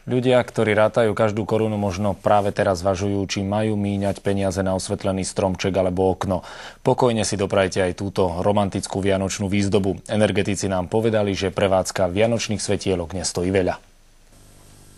Ľudia, ktorí rátajú každú korunu, možno práve teraz zvažujú, či majú míňať peniaze na osvetlený stromček alebo okno. Pokojne si doprajte aj túto romantickú vianočnú výzdobu. Energetici nám povedali, že prevádzka vianočných svetielok nestojí veľa.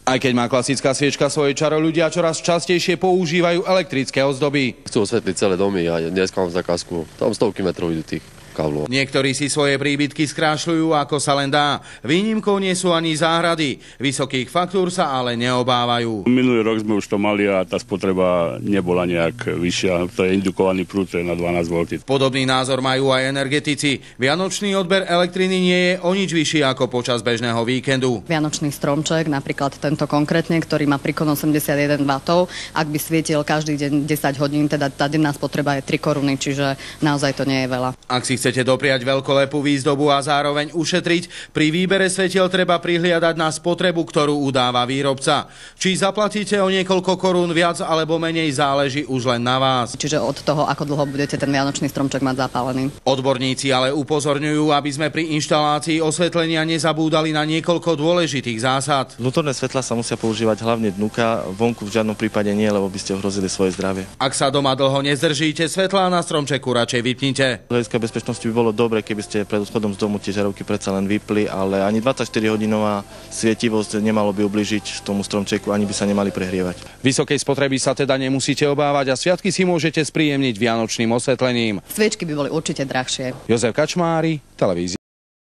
Aj keď má klasická sviečka svoje čaro, ľudia čoraz častejšie používajú elektrické ozdoby. Chcú osvetliť celé domy a dneska mám zakázku. Tam stovky metrov idú tých káblov. Niektorí si svoje príbytky skrášľujú ako sa len dá. Výnimkou nie sú ani záhrady. Vysokých faktúr sa ale neobávajú. Minulý rok sme už to mali a tá spotreba nebola nejak vyššia. To je indukovaný prúd, to je na 12 V. Podobný názor majú aj energetici. Vianočný odber elektriny nie je o nič vyšší ako počas bežného víkendu. Vianočný stromček, napríklad tento konkrétne, ktorý má príkon 81 W, ak by svietil každý deň 10 hodín, teda tá denná spotreba je 3 koruny, čiže naozaj to nie je veľa. Ak si chcete dopriať veľkolepú výzdobu a zároveň ušetriť, pri výbere svetiel treba prihliadať na spotrebu, ktorú udáva výrobca. Či zaplatíte o niekoľko korún viac alebo menej, záleží už len na vás. Čiže od toho, ako dlho budete ten vianočný stromček mať zapálený. Odborníci ale upozorňujú, aby sme pri inštalácii osvetlenia nezabúdali na niekoľko dôležitých zásad. Vnútorné svetlá sa musia používať hlavne dnuka, vonku v žiadnom prípade nie, lebo by ste ohrozili svoje zdravie. Ak sa doma dlho nezdržíte, svetlá na stromčeku radšej vypnite. Z hľadiska bezpečnosti by bolo dobre, keby ste pred odchodom z domu tie žiarovky predsa len vypli, ale ani 24-hodinová svietivosť nemalo by ublížiť tomu stromčeku, ani by sa nemali prehrievať. Vysokej spotreby sa teda nemusíte obávať a sviatky si môžete spríjemniť vianočným osvetlením. Sviečky by boli určite drahšie. Jozef Kačmári, televízia.